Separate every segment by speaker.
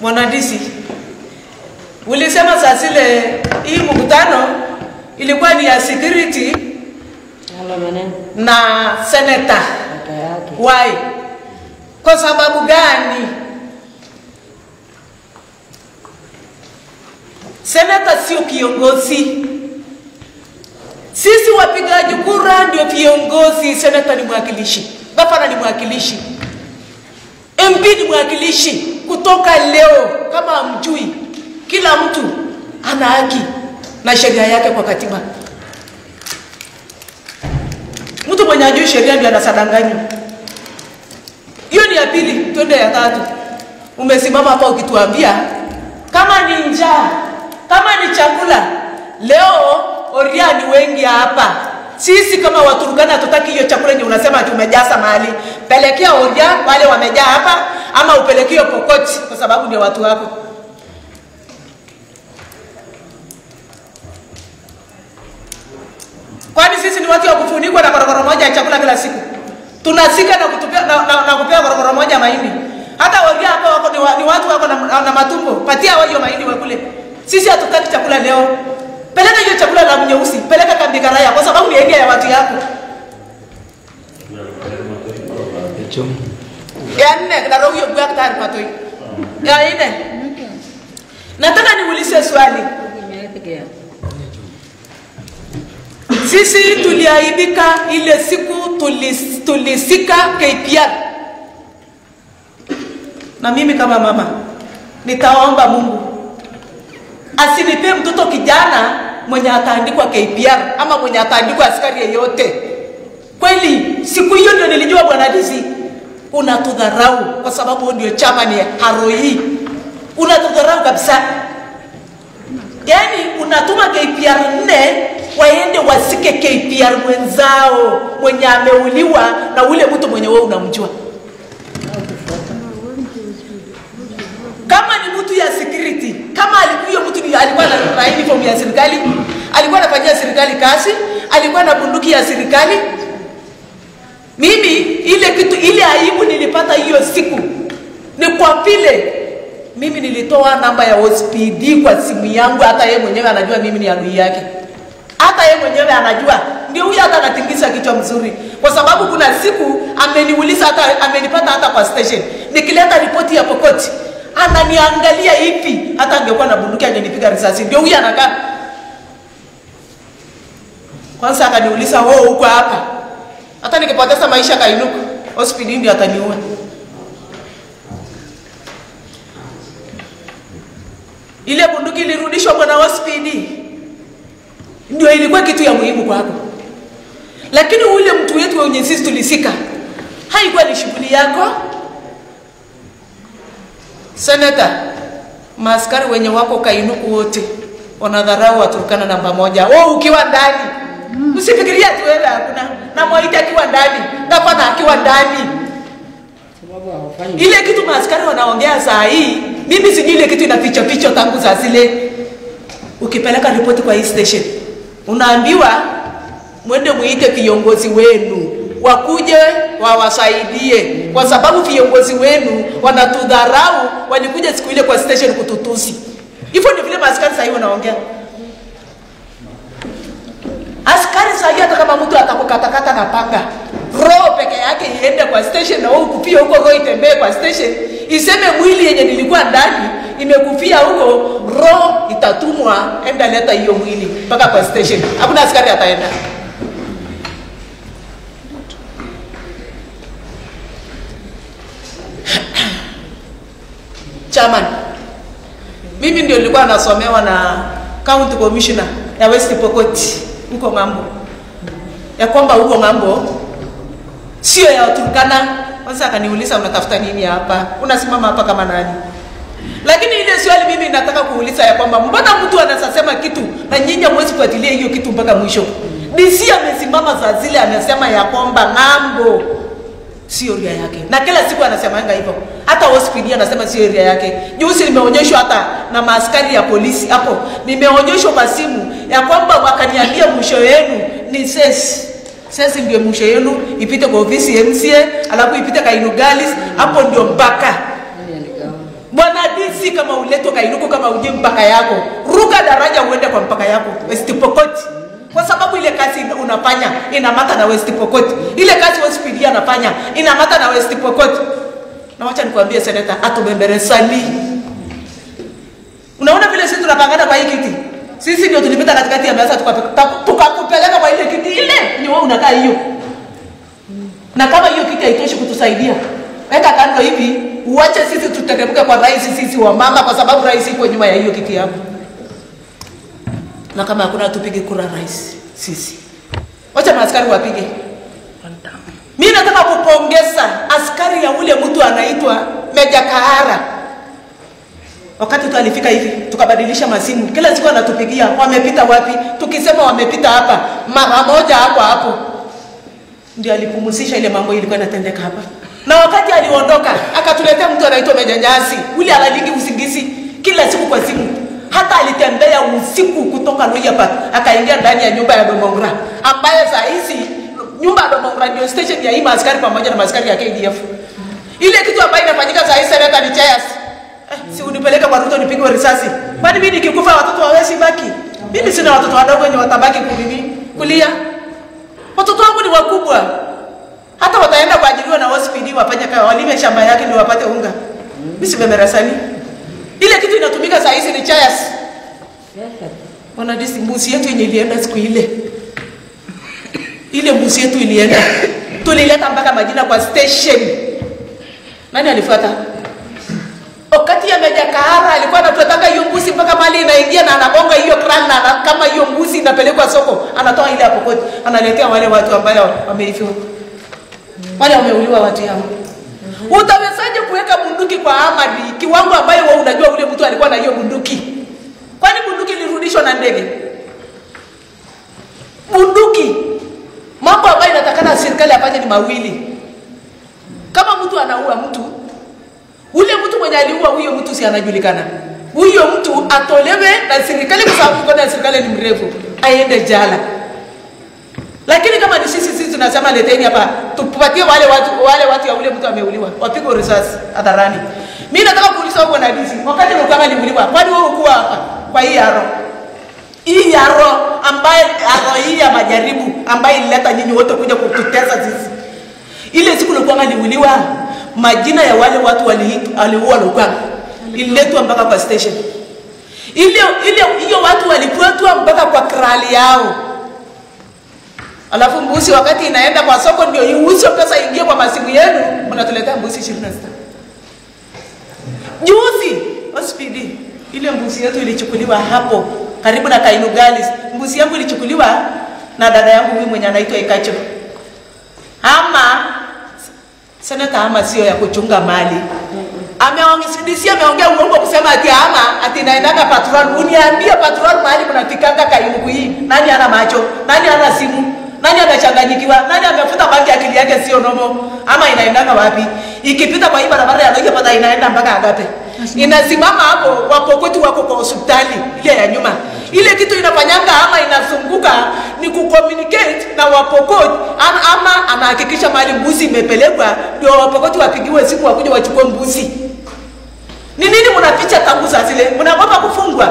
Speaker 1: Mwanadisi, ulisema saa zile hii mkutano ilikuwa ni ya security na senator. Why? Kwa sababu gani? Senator sio kiongozi. Sisi wapigaji kura ndio viongozi. Senator ni mwakilishi, gavana ni mwakilishi, MP ni mwakilishi. Kutoka leo, kama mjui, kila mtu ana haki na sheria yake kwa katiba. Mtu mwenye ajui sheria ndio anasadanganya. Hiyo ni ya pili. Twende ya tatu. Umesimama hapa ukituambia kama ni njaa, kama ni chakula. Leo Oria ni wengi hapa. Sisi kama Waturkana tutaki hiyo chakula yenye unasema tumejaza mahali. Pelekea Oria wale wamejaa hapa, ama upelekeo Pokoti kwa sababu ndio watu wako. Kwani sisi ni watu wa kufunikwa na korokoro moja ya chakula kila siku? Tunasika na kutupia na kupea korokoro moja mahindi. Hata Oria hapa wako ni watu wako na matumbo. Patia wao hiyo mahindi wakule. Sisi hatutaki chakula leo. Peleka hiyo chakula la nyeusi, peleka Kambikaraya kwa sababu ni area ya watu yako. Ya nne, roho hiyo kwa tayari patoi. Ya nne. Nataka niulize swali. Sisi tuliaibika ile siku tulisika KPR. Na mimi kama mama nitaomba Mungu asinipe mtoto kijana mwenye ataandikwa KPR ama mwenye ataandikwa askari yeyote. Kweli siku hiyo ndio nilijua Bwana DC unatudharau kwa sababu ndio chama ni Haroi. Unatudharau kabisa. Yaani unatuma KPR 4 waende wasike KPR mwenzao mwenye ameuliwa na ule mtu mwenye wewe unamjua. Kama ni mtu ya security, kama alikuwa mtu alikuwa na uniform ya serikali, alikuwa anafanyia serikali kazi, alikuwa na bunduki ya serikali. Mimi ile aibu nilipata hiyo siku ni kwa vile mimi nilitoa namba ya OSPD kwa simu yangu. Hata yeye mwenyewe anajua mimi ni adui yake. Hata yeye mwenyewe anajua. Ndio huyu hata anatingisha kichwa mzuri. Kwa sababu kuna siku ameniuliza, hata amenipata hata kwa station. Nikileta ripoti ya Pokoti, ananiangalia hivi, hata angekuwa na bunduki angenipiga risasi. Ndio huyu anakaa. Kwanza akaniuliza, "Wewe uko hapa?" Hata nikipoteza maisha Kainuku, hospitali ndio ataniua. Ile bunduki ilirudishwa kwa hospitali. Ndio ilikuwa kitu ya muhimu kwako. Lakini ule mtu wetu wenye sisi tulisika, haikuwa ni shughuli yako. Senator, maaskari wenye wako Kainuku wote wanadharau Waturkana namba 1. Wewe ukiwa ndani, usifikiria tu wewe hakuna. Na Moita akiwa ndani, Gavana akiwa ndani. Ile kitu maaskari wanaongea saa hii, mimi sijui ile kitu inaficha ficha tangu saa zile. Ukipeleka ripoti kwa hii station, unaambiwa mwende muite viongozi wenu wakuje wawasaidie kwa sababu viongozi wenu wanatudharau. Walikuja siku ile kwa station kututusi. Hivyo ndio vile maaskari sasa hivi wanaongea. Askari sasa hata kama mtu atakukatakata na panga, roho peke yake iende kwa station na wewe ukupie huko, roho itembee kwa station, iseme mwili yenye nilikuwa ndani imekufia huko, roho itatumwa enda leta hiyo mwili mpaka kwa station. Hakuna askari ataenda. Chairman, mimi ndio nilikuwa nasomewa na county commissioner ya West Pokot huko ngambo, ya kwamba huko ngambo sio ya Turkana. Kwanza akaniuliza, unatafuta nini hapa? Unasimama hapa kama nani? Lakini ile swali mimi nataka kuuliza ya kwamba mbona mtu anasema kitu na nyinyi mwezi kufuatilia hiyo kitu mpaka mwisho? DC amesimama za zile anasema ya kwamba ngambo sio area yake. Na kila siku anasemanga hivyo. Hata hospitali anasema sio area yake. Juzi nimeonyeshwa hata na maaskari ya polisi hapo. Nimeonyeshwa kwa simu ya kwamba wakaniambia mwisho yenu ni SES. SES ndio mwisho yenu, ipite kwa ofisi MCA, alafu ipite Kainugalis, hapo ndio mpaka. Bwana DC kama uleto Kainuko kama uje mpaka yako. Ruka daraja uende kwa mpaka yako West Pokot. Kwa sababu ile kazi unafanya inamata na West Pokot. Ile kazi hospitali anafanya inamata na West Pokot. Na wacha nikwambie seneta atubemberesani. Unaona vile sisi tunapangana kwa hii kiti. Sisi ndio tulipita katikati ya meza tukakupeleka kwa ile kiti ile. Ni wewe unakaa hiyo. Na kama hiyo kiti haitoshi kutusaidia, weka kando hivi, uache sisi tuteremke kwa rais sisi wa mama kwa sababu rais iko nyuma ya hiyo kiti hapo. Na kama hakuna tupige kura rais sisi. Wacha maaskari wapige. Mimi nataka kupongeza askari ya ule mtu anaitwa Meja Kahara. Wakati tu alifika hivi, tukabadilisha masimu. Kila siku anatupigia, wamepita wapi? Tukisema wamepita hapa, mara moja hapo. Ndio alipumusisha ile mambo ilikuwa inatendeka hapa. Na wakati aliondoka, akatuletea mtu anaitwa Meja Nyasi. Ule analingi usingizi kila siku kwa simu. Hata alitembea usiku kutoka Loyapat, akaingia ndani ya nyumba ya Domongra. Ambaye saa hizi nyumba ya Domongra ndio station ya hii askari pamoja na askari ya KDF. Ile kitu ambayo inafanyika saa hizi seneta ni chairs. Si unipeleka kwa Ruto nipigwe risasi. Kwani mimi nikikufa watoto hawezi baki? Mimi sina watoto wadogo wenye watabaki kulia. Watoto wangu ni wakubwa. Hata wataenda kuajiriwa na hospitali wafanye kazi, walime shamba yake ndio wapate unga. Mimi si bemerasani. Ile kitu inatumika saa hizi ni chairs. Wana mbuzi yetu yenye ilienda siku ile. Ile mbuzi yetu ilienda. Tulileta mpaka majina kwa station. Nani alifuata? Wakati ya Meja Kahara alikuwa anataka hiyo mbuzi mpaka mali inaingia na anagonga hiyo kran na kama hiyo mbuzi inapelekwa soko, anatoa ile hapo koti, analetea wale watu ambao wameifiwa. Wale wameuliwa watu yao. Utawezaje kuweka bunduki kwa Ahmadi kiwango ambayo wewe unajua ule mtu alikuwa na hiyo bunduki? Kwani bunduki ilirudishwa na ndege? Bunduki. Mambo ambayo inatakana serikali afanye ni mawili. Kama mtu anaua mtu, ule mtu mwenye aliua huyo mtu si anajulikana. Huyo mtu atolewe na serikali kwa sababu kwa serikali ni mrefu, aende jela. Lakini kama ni sisi tunasema leteni hapa, tupatie wale watu ya ule mtu ameuliwa, wapigwe risasi hadharani. Mimi nataka kuuliza huko na DC, wakati mkama aliuliwa, kwani wewe ukuwa hapa kwa hii yaro? Hii yaro ambaye hii ya majaribu ambaye ilileta nyinyi wote kuja kututeza sisi. Ile siku Lukanga aliuliwa, majina ya wale watu waliua Lukanga ililetwa mpaka kwa station. Hiyo watu walipoletwa mpaka kwa krali yao. Alafu mbuzi wakati inaenda kwa soko ndio iuze pesa ingie kwa masimu yenu, mnatuletea mbuzi 26. Juzi hospitali ile mbuzi yetu ilichukuliwa hapo karibu na Kainugalis. Mbuzi yangu ilichukuliwa na dada yangu huyu mwenye anaitwa Ikacho. Ama seneta ama sio ya kuchunga mali. Ameongea uongo kusema ati naendanga patrol. Uniambia patrol mahali mnafikanga Kainuku hii. Nani ana macho? Nani ana simu? Nani anachanganyikiwa? Nani amefuta bangi akili yake sio nomo? Ama inaendanga wapi? Ikipita kwa hii barabara ya Loya pata inaenda mpaka Agape. Inasimama hapo wapokoti wako kwa hospitali ile ya nyuma. Ile kitu inafanyanga ama inazunguka ni kucommunicate na wapokoti ama anahakikisha mali mbuzi imepelekwa ndio wapokoti wapigiwe simu wakuja wachukue mbuzi. Ni nini mnaficha tangu saa zile? Mnaogopa kufungwa?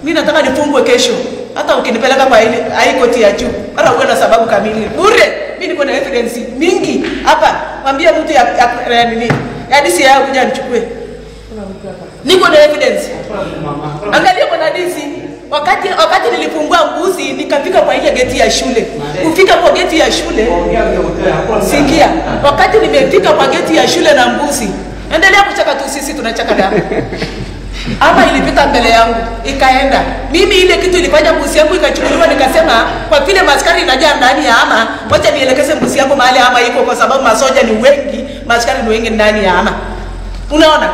Speaker 1: Mimi nataka nifungwe kesho. Hata ukinipeleka kwa ile haikoti ya juu. Hata uwe na sababu kamili. Bure. Mimi niko na evidence mingi hapa. Mwambie mtu ya nini? Ya DC yao kuja nichukue. Niko na evidence. Angalia kwa DC. Wakati nilifungua mbuzi nikafika kwa ile geti ya shule. Kufika kwa geti ya shule. Sikia. Wakati nimefika kwa geti ya shule na mbuzi, endelea kuchaka tu, sisi tunachaka damu. Ama ilipita mbele yangu, ikaenda. Mimi ile kitu ilifanya mbuzi yangu ikachukuliwa, nikasema kwa vile maskari inajaa ndani ya ama, wacha nielekeze mbuzi yangu mahali ama iko kwa sababu masoja ni wengi, maskari ni wengi ndani ya ama. Unaona?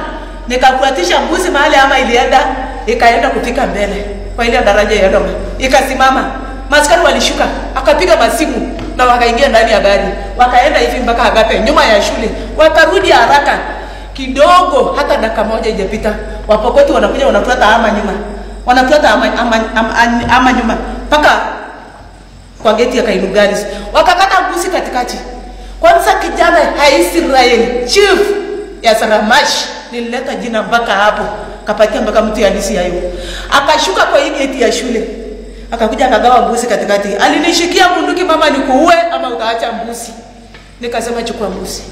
Speaker 1: Nikakuatisha mbuzi mahali ama ilienda, ikaenda kufika mbele kwa ile daraja ya Doma. Ikasimama. Maskari walishuka, akapiga masimu na wakaingia ndani ya gari. Wakaenda hivi mpaka Agape nyuma ya shule. Wakarudi haraka. Kidogo hata dakika moja haijapita, wapokoti wanakuja wanafuata ama nyuma. Wanafuata ama nyuma mpaka kwa geti ya Kainugalis. Wakakata mbuzi katikati. Kwanza kijana Israel chief ya Saramash, nilileta jina mpaka hapo, kapatia mpaka mtu ya DCI. Akashuka kwa hii gate ya shule, akakuja akagawa mbuzi katikati. Alinishikia bunduki, mama nikuue ama utaacha mbuzi. Nikasema chukua mbuzi.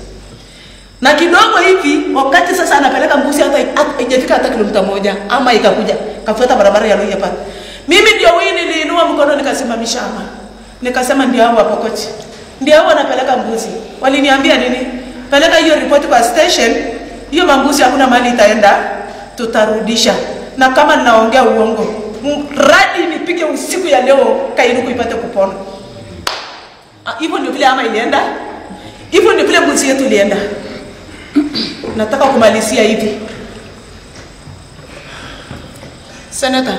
Speaker 1: Na kidogo hivi wakati sasa anapeleka mbuzi hata haijafika hata kilomita 1 ama ikakuja kafuata barabara ya Loya pale. Mimi ndio wewe niliinua mkono nikasimamisha hapa. Nikasema ndio hao Pokoti. Ndio hao wanapeleka mbuzi. Waliniambia nini? Peleka hiyo report kwa station. Hiyo mbuzi hakuna mali itaenda, tutarudisha. Na kama ninaongea uongo, radi nipige usiku ya leo Kainuku ipate kupona. Hivyo ndio vile ama ilienda. Hivyo ndio vile mbuzi yetu ilienda. Nataka kumalizia hivi. Senator,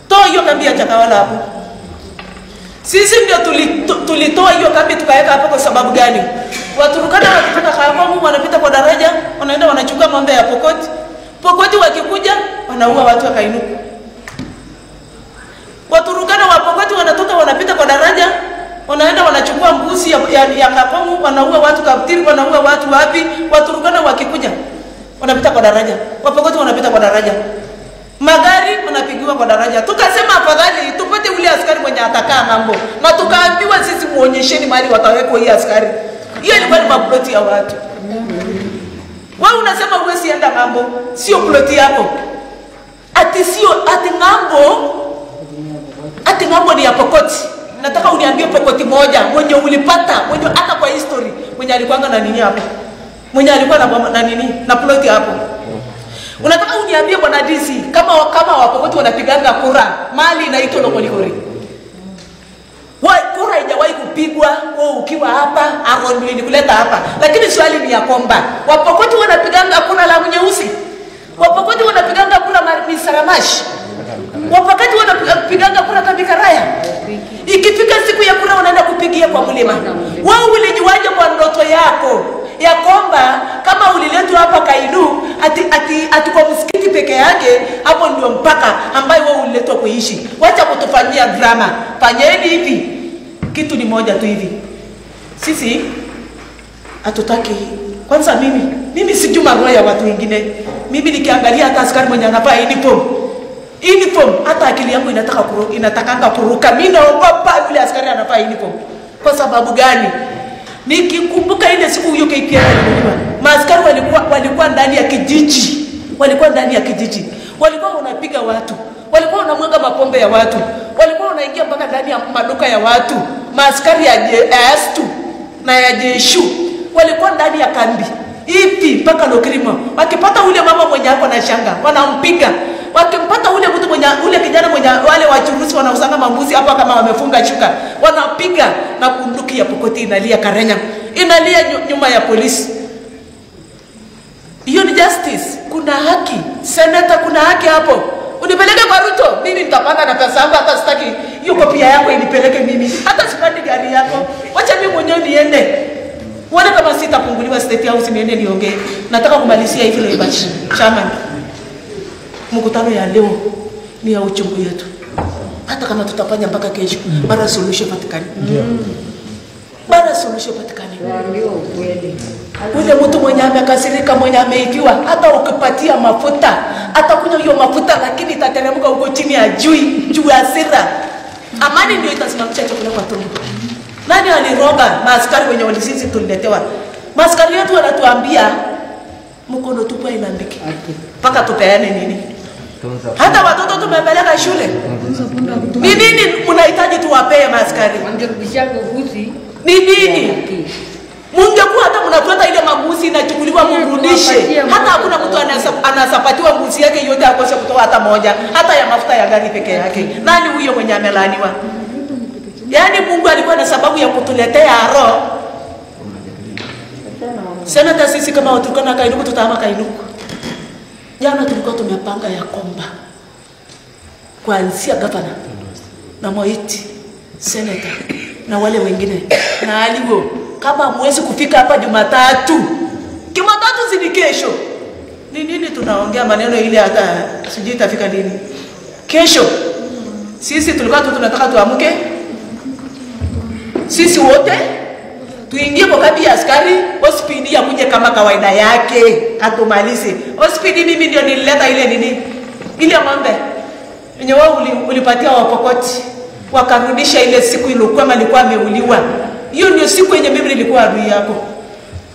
Speaker 1: toa hiyo kambi ya Chakawala hapo. Sisi ndio tulitoa hiyo kambi tukaweka hapo kwa sababu gani? Waturukana wakitoka Kahamu wanapita kwa daraja, wanaenda wanachukua ng'ombe ya Pokoti. Pokoti wakikuja wanaua watu wa Kainuku. Waturukana wa Pokoti wanatoka wanapita kwa daraja, wanaenda wanachukua mbuzi ya Kahamu, wanaua watu Kaptiri, wanaua watu wapi? Waturukana wakikuja wanapita kwa daraja. Wapokoti wanapita kwa daraja. Magari wanapigiwa kwa daraja. Tukasema afadhali tupate ule askari mwenye atakaa ng'ambo. Na tukaambiwa sisi muonyesheni mahali watawekwa hii askari. Hiyo ilikuwa ni maploti ya watu. Wewe unasema huwezi enda ng'ambo, sio ploti yako. Ati ng'ambo ni ya Pokoti. Nataka uniambie Pokoti moja mwenye ulipata, mwenye hata kwa history, mwenye alikuwa na nini hapo? Mwenye alikuwa na nini? Na ploti hapo. Unataka uniambie bwana DC kama Wapokoti wanapiganga kura mali inaitwa Lokolikori. Kura haijawahi kupigwa ukiwa hapa Aaron nilikuleta hapa. Lakini swali ni ya kwamba Wapokoti wanapiganga kura la Mnyeusi. Wapokoti wanapiganga kura Saramash. Wapokoti wanapiganga kura Kabikaraya. Ikifika siku ya kura wanaenda kupigia kwa mlima. Wao ulijiwaje kwa ndoto yako ya kwamba kama uliletwa hapa Kainuku ati kwa msikiti peke yake hapo ndio mpaka ambaye wewe uliletwa kuishi? Wacha kutufanyia drama. Fanyeni hivi. Kitu ni moja tu hivi. Sisi hatutaki. Kwanza mimi sijui maroho ya watu wengine. Mimi nikiangalia hata askari mwenye anavaa uniform hata akili yangu inatakanga kuruka. Mimi naogopa yule askari anavaa uniform. Kwa sababu gani? Nikikumbuka ile siku hiyo KPI ilikuwa maaskari walikuwa ndani ya kijiji. Walikuwa wanapiga watu. Walikuwa wanamwaga mapombe ya watu. Walikuwa wanaingia mpaka ndani ya maduka ya watu. Maaskari ya S2 na ya Jeshu walikuwa ndani ya kambi. Hivi mpaka Lokirima. Wakipata ule mama mwenye hapo na shanga, wanampiga. Wakimpata ule mtu mwenye ule kijana mwenye wale wachuruzi wanausanga mambuzi hapo kama wamefunga shuka, wanapiga na bunduki ya Pokoti inalia Karenya. Inalia nyuma ya polisi. Hiyo ni justice. Kuna haki. Senator, kuna haki hapo. Unipeleke kwa Ruto, mimi nitapanda na pesa yangu, hata sitaki hiyo kopia yako inipeleke mimi. Hata sipandi gari yako. Wacha mimi mwenyewe niende. Wala kama sitapunguliwa State House niende niongee. Nataka kumalizia hivi leo bachi. Chairman. Mkutano ya leo ni ya uchungu yetu. Hata kama tutafanya mpaka kesho, bara solution patikani. Bara solution patikani.
Speaker 2: Ndio kweli.
Speaker 1: Ule mtu mwenye amekasirika, mwenye ameikiwa, hata ukipatia mafuta, hata kunywa hiyo mafuta lakini itateremka huko chini ya juu ya hasira. Amani ndio itasimamisha chakula kwa tumbo. Nani aliroga maaskari wenye walisisi tuliletewa? Maaskari yetu wanatuambia mkono tupo inambiki. Paka tupeane nini? Hata watoto tumepeleka shule. Ni nini mnahitaji tuwapee maaskari?
Speaker 2: Wangerudisha nguzi.
Speaker 1: Ni nini? Mungekuwa hata mnafuata ile mabuzi inachukuliwa mrudishe. Hata hakuna mtu anasapatiwa mbuzi yake yote akose kutoa hata moja, hata ya mafuta ya gari peke yake. Nani huyo mwenye amelaniwa? Yaani Mungu alikuwa na sababu ya kutuletea roho. Senator, sisi kama Waturkana Kainuku tutahama Kainuku. Jana tulikuwa tumepanga ya kwamba kuanzia gavana na Moiti, senator na wale wengine na Aliwo, kama mwezi kufika hapa Jumatatu zini kesho. Ni nini tunaongea maneno ile hata sijui itafika lini? Kesho sisi tulikuwa tunataka tuamke sisi wote Tuingie kwa kambi ya askari, hospidi ya kuje kama kawaida yake, atumalize. Hospidi mimi ndio nilileta ile nini? Ile ng'ombe. Yenye wao ulipatia Wapokoti. Wakarudisha ile siku ilikuwa alikuwa ameuliwa. Hiyo ndio siku yenye mimi nilikuwa adui yako.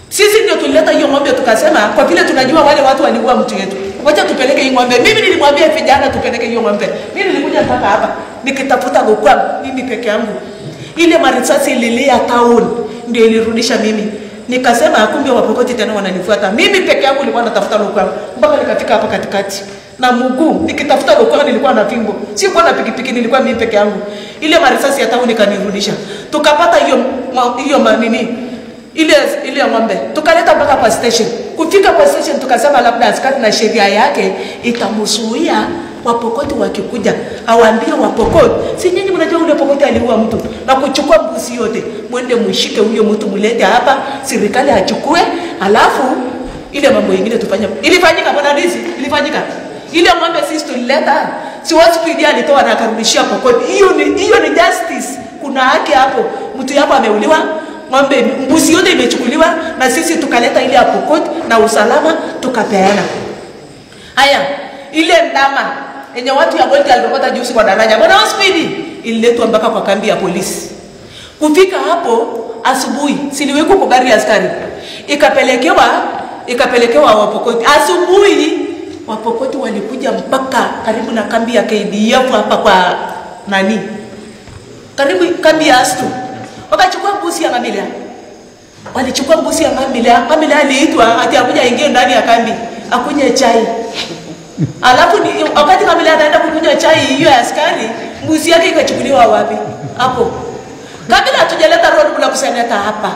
Speaker 1: Sisi ndio tulileta hiyo ng'ombe tukasema kwa vile tunajua wale watu waliua mtu yetu. Wacha tupeleke hiyo ng'ombe. Mimi nilimwambia vijana tupeleke hiyo ng'ombe. Mimi nilikuja mpaka hapa nikitafuta Gokwa mimi peke yangu. Ile marisasi ililia town ndio ilirudisha mimi. Nikasema kumbe Wapokoti tena wananifuata. Mimi peke yangu nilikuwa natafuta Gokwa mpaka nikafika hapa katikati. Na mguu nikitafuta Gokwa nilikuwa na fimbo. Sikuwa na pikipiki, nilikuwa mimi peke yangu. Ile marisasi ya town ikanirudisha. Tukapata hiyo manini ile ng'ombe tukaleta mpaka kwa station. Kufika kwa station tukasema labda askari na sheria yake itamsuia Wapokoti wakikuja awaambie Wapokoti, si nyinyi mnajua ule Pokoti aliua mtu na kuchukua mbuzi yote, mwende mshike huyo mtu mlete hapa, serikali achukue, alafu ile mambo mengine tufanye. Ilifanyika bwana Dizi, ilifanyika. Ile ng'ombe sisi tulileta, si hospitali alitoa na akarudishia Pokoti. Hiyo ni justice. Kuna haki hapo. Mtu yako ameuliwa, ng'ombe mbuzi yote imechukuliwa na sisi tukaleta ile ya Pokoti na usalama tukapeana. Haya, ile ndama yenye watu ya Bolt alipata juzi kwa daraja. Bwana hospitali ililetwa mpaka kwa kambi ya polisi. Kufika hapo asubuhi, siliweko kwa gari ya askari. Ikapelekewa Wapokoti. Asubuhi Wapokoti walikuja mpaka karibu na kambi ya KDF hapa kwa nani? Karibu kambi ya Astu. Wakachukua mbuzi ya Ngamila. Walichukua mbuzi ya Ngamila. Ngamila aliitwa ati akuja ingie ndani ya kambi, akunywe chai. Alafu wakati Ngamila ataenda kunywa chai hiyo ya askari, mbuzi yake ikachukuliwa wapi? Hapo. Kabla hatujaleta road block seneta hapa.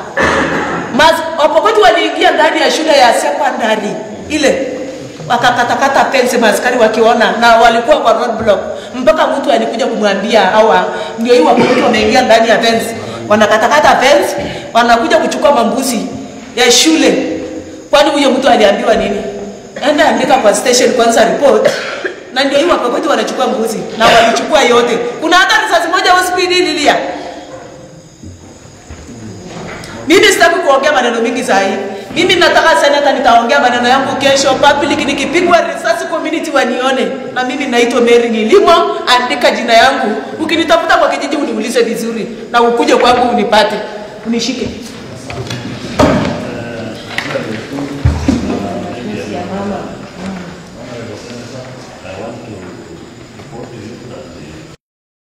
Speaker 1: Wapokoti waliingia ndani ya shule ya secondary ile. Wakakatakata fence maskari wakiona na walikuwa kwa road block. Mpaka mtu alikuja kumwambia hawa ndio hiyo Wapokoti wameingia ndani ya fence. Wanakatakata fence, wanakuja kuchukua mambuzi ya shule. Kwani huyo mtu aliambiwa nini? Enda andika kwa station kwanza report. Na ndio hiyo Wapokoti wanachukua mbuzi na walichukua yote. Kuna hata risasi moja hospitali ililia. Mimi sitaki kuongea maneno mingi zaidi. Mimi nataka seneta nitaongea maneno yangu kesho public nikipigwa risasi community wanione. Na mimi naitwa Mary Ngilimo, andika jina yangu. Ukinitafuta kwa kijiji uniulize vizuri na ukuje kwangu unipate. Unishike.